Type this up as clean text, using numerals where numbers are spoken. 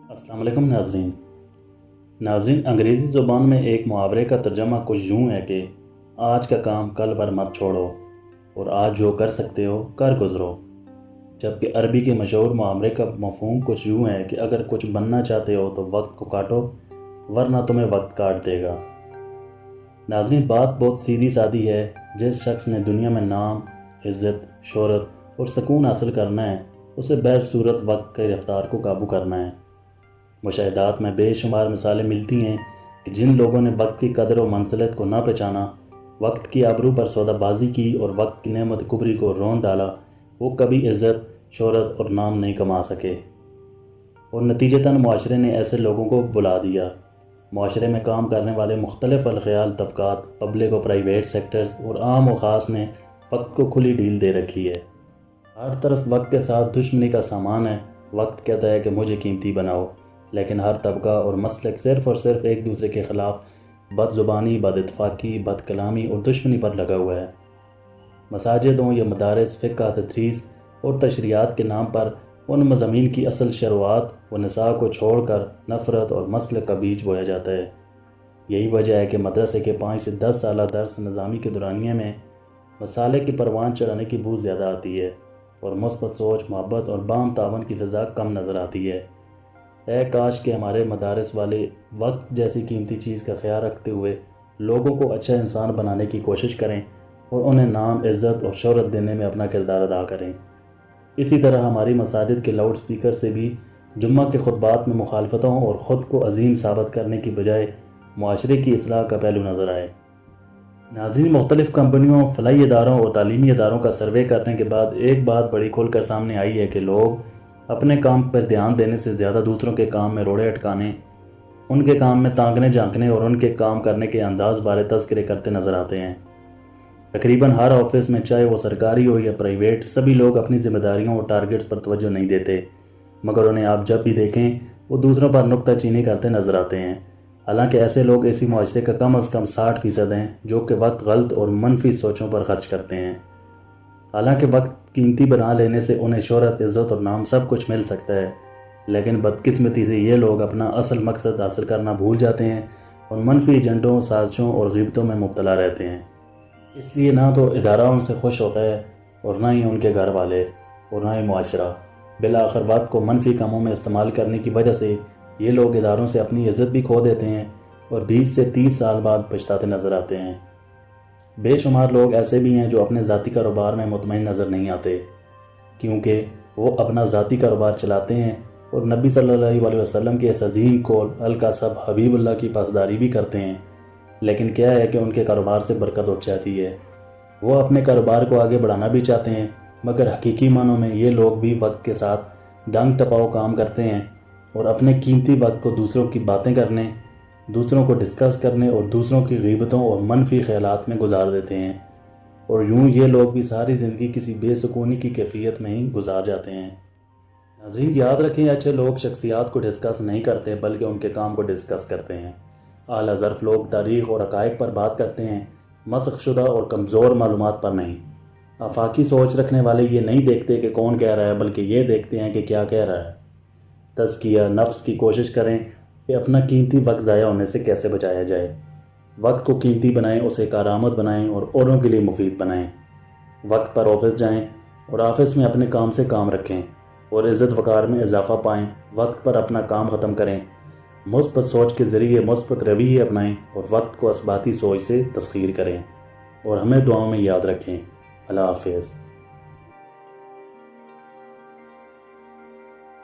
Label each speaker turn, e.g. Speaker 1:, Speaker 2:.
Speaker 1: السلام علیکم ناظرین انگریزی زبان میں ایک محاورے کا ترجمہ کچھ یوں ہے کہ آج کا کام کل پر مت چھوڑو اور آج جو کر سکتے ہو کر گزرو، جبکہ عربی کے مشہور محاورے کا مفہوم کچھ یوں ہے کہ اگر کچھ بننا چاہتے ہو تو وقت کو کاٹو ورنہ تمہیں وقت کاٹ دے گا۔ ناظرین بات بہت سیدھی سادی ہے۔ جس شخص نے دنیا میں نام، عزت، شہرت اور سکون حاصل کرنا ہے اسے بہر صورت وقت کی رفتار کو قابو کرنا ہے۔ مشاہدات میں بے شمار مثالیں ملتی ہیں کہ جن لوگوں نے وقت کی قدر و منزلت کو نہ پہچانا، وقت کی آبرو پر سودا بازی کی اور وقت کی نعمت کبری کو رون ڈالا، وہ کبھی عزت، شہرت اور نام نہیں کما سکے، اور نتیجتاً معاشرے نے ایسے لوگوں کو بلا دیا۔ معاشرے میں کام کرنے والے مختلف الخیال طبقات، پبلک و پرائیویٹ سیکٹرز اور عام و خاص نے وقت کو کھلی ڈیل دے رکھی ہے۔ ہر طرف وقت کے ساتھ دشمنی کا سامان ہے۔ وقت کہتا ہے کہ مجھے قیمتی بناؤ، لیکن ہر طبقہ اور مسلک صرف اور صرف ایک دوسرے کے خلاف بد زبانی، بد اتفاقی، بد کلامی اور دشمنی پر لگا ہوا ہے۔ مساجد ہوں یا مدارس، فقہ، تدریس اور تشریعات کے نام پر ان مضامین کی اصل شروعات و نصاب کو چھوڑ کر نفرت اور مسلک کا بیج بویا جاتا ہے۔ یہی وجہ ہے کہ مدرسے کے 5 سے 10 سالہ درس نظامی کے دورانیے میں مسالے کی پروان چڑھانے کی بو زیادہ آتی ہے اور مثبت سوچ، محبت اور باہم تعاون کی فضا کم نظر آتی ہے۔ اے کاش کہ ہمارے مدارس والے وقت جیسی قیمتی چیز کا خیال رکھتے ہوئے لوگوں کو اچھا انسان بنانے کی کوشش کریں اور انہیں نام، عزت اور شہرت دینے میں اپنا کردار ادا کریں۔ اسی طرح ہماری مساجد کے لاؤڈ سپیکر سے بھی جمعہ کے خطبات میں مخالفتوں اور خود کو عظیم ثابت کرنے کی بجائے معاشرے کی اصلاح کا پہلو نظر آئے۔ ناظرین مختلف کمپنیوں، فلاحی اداروں اور تعلیمی اداروں کا سروے کرنے کے بعد ایک بات بڑی کھل کر سامنے آئی ہے کہ لوگ اپنے کام پر دھیان دینے سے زیادہ دوسروں کے کام میں روڑے اٹکانے، ان کے کام میں تانکنے جھانکنے اور ان کے کام کرنے کے انداز بارے تذکرے کرتے نظر آتے ہیں۔ تقریباً ہر آفس میں، چاہے وہ سرکاری ہو یا پرائیویٹ، سبھی لوگ اپنی ذمہ داریوں اور ٹارگٹس پر توجہ نہیں دیتے، مگر انہیں آپ جب بھی دیکھیں وہ دوسروں پر نکتہ چینی کرتے نظر آتے ہیں۔ حالانکہ ایسے لوگ اسی معاشرے کا کم از کم 60% ہیں جو کہ وقت غلط اور منفی سوچوں پر خرچ کرتے ہیں۔ حالانکہ وقت قیمتی بنا لینے سے انہیں شہرت، عزت اور نام سب کچھ مل سکتا ہے، لیکن بدقسمتی سے یہ لوگ اپنا اصل مقصد حاصل کرنا بھول جاتے ہیں اور منفی ایجنڈوں، سازشوں اور غیبتوں میں مبتلا رہتے ہیں۔ اس لیے نہ تو ادارہ ان سے خوش ہوتا ہے اور نہ ہی ان کے گھر والے اور نہ ہی معاشرہ۔ بالآخر وقت کو منفی کاموں میں استعمال کرنے کی وجہ سے یہ لوگ اداروں سے اپنی عزت بھی کھو دیتے ہیں اور 20 سے 30 سال بعد پچھتاتے نظر آتے ہیں۔ بے شمار لوگ ایسے بھی ہیں جو اپنے ذاتی کاروبار میں مطمئن نظر نہیں آتے، کیونکہ وہ اپنا ذاتی کاروبار چلاتے ہیں اور نبی صلی اللہ علیہ وسلم کے اس عظیم قول الکسب حبیب اللہ کی پاسداری بھی کرتے ہیں، لیکن کیا ہے کہ ان کے کاروبار سے برکت اٹھ جاتی ہے۔ وہ اپنے کاروبار کو آگے بڑھانا بھی چاہتے ہیں، مگر حقیقی معنوں میں یہ لوگ بھی وقت کے ساتھ ڈنگ ٹپاؤ کام کرتے ہیں اور اپنے قیمتی وقت کو دوسروں کی باتیں کرنے، دوسروں کو ڈسکس کرنے اور دوسروں کی غیبتوں اور منفی خیالات میں گزار دیتے ہیں، اور یوں یہ لوگ بھی ساری زندگی کسی بے سکونی کی کیفیت میں ہی گزار جاتے ہیں۔ ناظرین یاد رکھیں، اچھے لوگ شخصیات کو ڈسکس نہیں کرتے بلکہ ان کے کام کو ڈسکس کرتے ہیں۔ اعلیٰ ظرف لوگ تاریخ اور حقائق پر بات کرتے ہیں، مسخ شدہ اور کمزور معلومات پر نہیں۔ آفاقی سوچ رکھنے والے یہ نہیں دیکھتے کہ کون کہہ رہا ہے بلکہ یہ دیکھتے ہیں کہ کیا کہہ رہا ہے۔ تزکیہ نفس کی کوشش کریں کہ اپنا قیمتی وقت ضائع ہونے سے کیسے بچایا جائے۔ وقت کو قیمتی بنائیں، اسے کارآمد بنائیں اور اوروں کے لیے مفید بنائیں۔ وقت پر آفس جائیں اور آفس میں اپنے کام سے کام رکھیں اور عزت وقار میں اضافہ پائیں۔ وقت پر اپنا کام ختم کریں، مثبت سوچ کے ذریعے مثبت رویے اپنائیں اور وقت کو اثباتی سوچ سے تسخیر کریں، اور ہمیں دعاؤں میں یاد رکھیں۔ اللہ حافظ۔